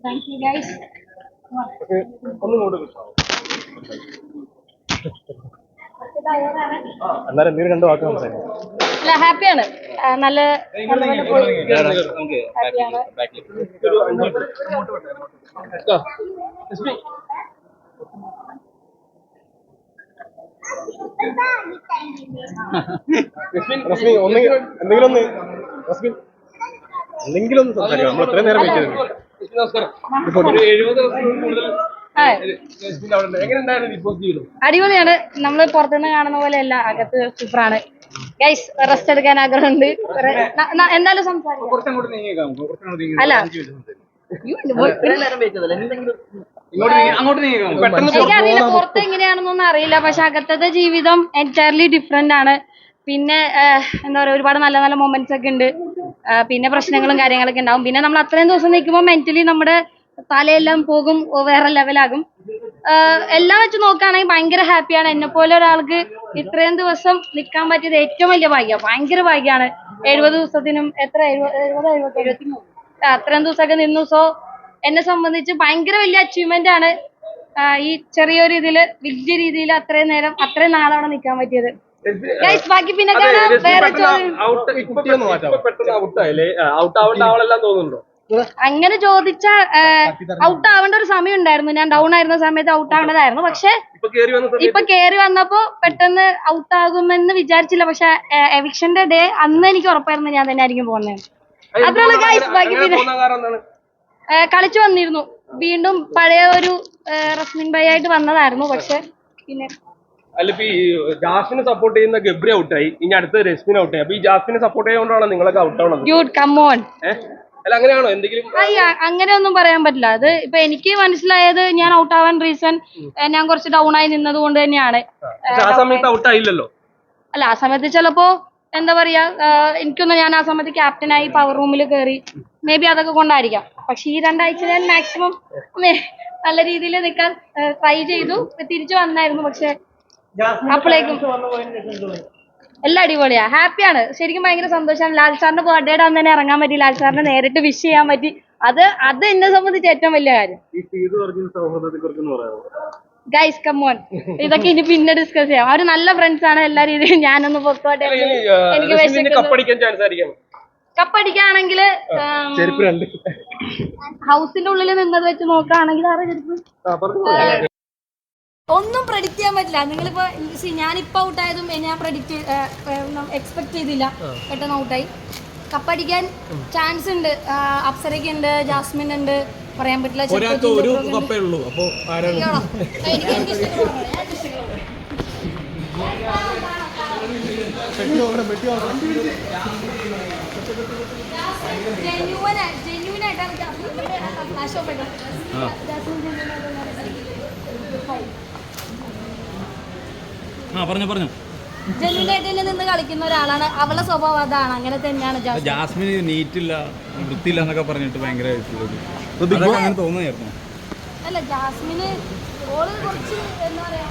Thank you guys. അന്നേരം നീ രണ്ടു വാക്ക് സംസാരിക്കും. അല്ല ഹാപ്പിയാണ്, നല്ല എന്തെങ്കിലും ഒന്ന് സംസാരിക്കാം. നമ്മൾ ഇത്രയും നേരം വെയിറ്റ് ചെയ്തു. അടിപൊളിയാണ്. നമ്മൾ പുറത്തുനിന്ന് കാണുന്ന പോലെ അല്ല, അകത്ത് സൂപ്പറാണ്. ഗൈസ് റെസ്റ്റ് എടുക്കാൻ ആഗ്രഹമുണ്ട്. എന്തായാലും സംസാരിക്കാം. അല്ല എനിക്കറിയില്ല പുറത്ത് എങ്ങനെയാണെന്നൊന്നും അറിയില്ല, പക്ഷെ അകത്തത്തെ ജീവിതം എൻറ്റയർലി ഡിഫറെന്റ് ആണ്. പിന്നെ എന്താ പറയുക, ഒരുപാട് നല്ല നല്ല മൊമെന്റ്സ് ഒക്കെ ഉണ്ട്. പിന്നെ പ്രശ്നങ്ങളും കാര്യങ്ങളൊക്കെ ഉണ്ടാവും. പിന്നെ നമ്മൾ അത്രയും ദിവസം നിൽക്കുമ്പോൾ മെന്റലി നമ്മുടെ തലയെല്ലാം പോകും, വേറെ ലെവലാകും. എല്ലാം വെച്ച് നോക്കുകയാണെങ്കിൽ ഭയങ്കര ഹാപ്പിയാണ്. എന്നെ പോലെ ഒരാൾക്ക് ഇത്രയും ദിവസം നിൽക്കാൻ പറ്റിയത് ഏറ്റവും വലിയ ഭാഗ്യമാണ്, ഭയങ്കര ഭാഗ്യമാണ്. 70 ദിവസത്തിനും എത്ര 73 അത്രയും ദിവസമൊക്കെ നിന്നു. സോ എന്നെ സംബന്ധിച്ച് ഭയങ്കര വലിയ അച്ചീവ്മെന്റ് ആണ് ഈ ചെറിയൊരു ഇതില് വലിയ രീതിയിൽ അത്രയും നേരം അത്രയും നാളവിടെ നിൽക്കാൻ പറ്റിയത്. ബാക്കി പിന്നെ അങ്ങനെ ചോദിച്ചാ ഔട്ട് ആവേണ്ട ഒരു സമയം ഉണ്ടായിരുന്നു. ഞാൻ ഡൗൺ ആയിരുന്ന സമയത്ത് ഔട്ട് ആവേണ്ടതായിരുന്നു. പക്ഷെ ഇപ്പൊ കേറി വന്നപ്പോ പെട്ടെന്ന് ഔട്ട് ആകുമെന്ന് വിചാരിച്ചില്ല. പക്ഷെ എവിക്ഷന്റെ ഡേ അന്ന് എനിക്ക് ഉറപ്പായിരുന്നു ഞാൻ തന്നെ ആയിരിക്കും പോകുന്നത്. അത്രയുള്ള ഗൈസ്. ബാക്കി പിന്നെ കളിച്ചു വന്നിരുന്നു. വീണ്ടും പഴയ ഒരു റസ്മിൻ ബൈ ആയിട്ട് വന്നതായിരുന്നു. പക്ഷെ പിന്നെ ജാസ്മിനെ സപ്പോർട്ട് ചെയ്യുന്ന ഗബ്രി ഔട്ടായി, ഇനി അടുത്ത രശ്മിൻ ഔട്ടായി. അപ്പൊ ഈ ജാസ്മിനെ സപ്പോർട്ട് ചെയ്യുന്നതുകൊണ്ടാണ് നിങ്ങളൊക്കെ ഔട്ട് ആവുന്നത്. Dude come on. അല്ല അങ്ങനെയാണോ? എന്തെങ്കിലും അങ്ങനെയൊന്നും പറയാൻ പറ്റില്ല. അത് ഇപ്പൊ എനിക്ക് മനസ്സിലായത് ഞാൻ ഔട്ട് ആവാൻ റീസൺ ഞാൻ കുറച്ച് ഡൗൺ ആയി നിന്നത് കൊണ്ട് തന്നെയാണ്. ആ സമയത്ത് ഔട്ട് ആയില്ലല്ലോ. അല്ല ആ സമയത്ത് ചിലപ്പോ എന്താ പറയാ, എനിക്കൊന്നും ഞാൻ ആ സമയത്ത് ക്യാപ്റ്റനായി പവർ റൂമിൽ കയറി, മേ ബി അതൊക്കെ കൊണ്ടായിരിക്കാം. പക്ഷെ ഈ 2 ആഴ്ച ഞാൻ മാക്സിമം നല്ല രീതിയിൽ നിൽക്കാൻ ട്രൈ ചെയ്തു. തിരിച്ചു വന്നായിരുന്നു. പക്ഷെ അപ്പോഴേക്കും എല്ലാം അടിപൊളിയാ, ഹാപ്പിയാണ്. ശരിക്കും ഭയങ്കര സന്തോഷമാണ്. ലാൽ സാറിന്റെ ബർത്ത്ഡേയുടെ അന്ന് തന്നെ ഇറങ്ങാൻ പറ്റി, ലാൽ സാറിനെ നേരിട്ട് വിഷ് ചെയ്യാൻ പറ്റി. അത് എന്നെ സംബന്ധിച്ച് ഏറ്റവും വലിയ കാര്യം. ഗൈസ് കം ഓൺ, ഇതൊക്കെ ഇനി പിന്നെ ഡിസ്കസ് ചെയ്യാം. അവര് നല്ല ഫ്രണ്ട്സ് ആണ് എല്ലാ രീതിയിലും. ഞാനൊന്ന് പൊക്കോട്ടെ. എനിക്ക് കപ്പടിക്കാണെങ്കിൽ ഹൗസിന്റെ ഉള്ളിൽ നിന്നത് വെച്ച് നോക്കുകയാണെങ്കിൽ ഒന്നും പ്രഡിക്റ്റ് ചെയ്യാൻ പറ്റില്ല. നിങ്ങളിപ്പോ ഞാനിപ്പോ ഔട്ടായതും ഞാൻ എക്സ്പെക്ട് ചെയ്തില്ല. പെട്ടെന്ന് ഔട്ടായി. കപ്പടിക്കാൻ ചാൻസ് ഉണ്ട്. അപ്സരയ്ക്ക് ഉണ്ട്, ജാസ്മിൻ ഉണ്ട്, പറയാൻ പറ്റില്ല. ജെന്യൂനായിട്ട് നിന്ന് കളിക്കുന്ന ഒരാളാണ്. അവളുടെ സ്വഭാവം അതാണ്, അങ്ങനെ തന്നെയാണ്. ജാസ്മിന് നീറ്റില്ല, വൃത്തിയില്ല എന്നൊക്കെ പറഞ്ഞിട്ട് ഭയങ്കര തോന്നുന്നു. അല്ല ജാസ്മിന് കുറച്ച് എന്താ പറയാ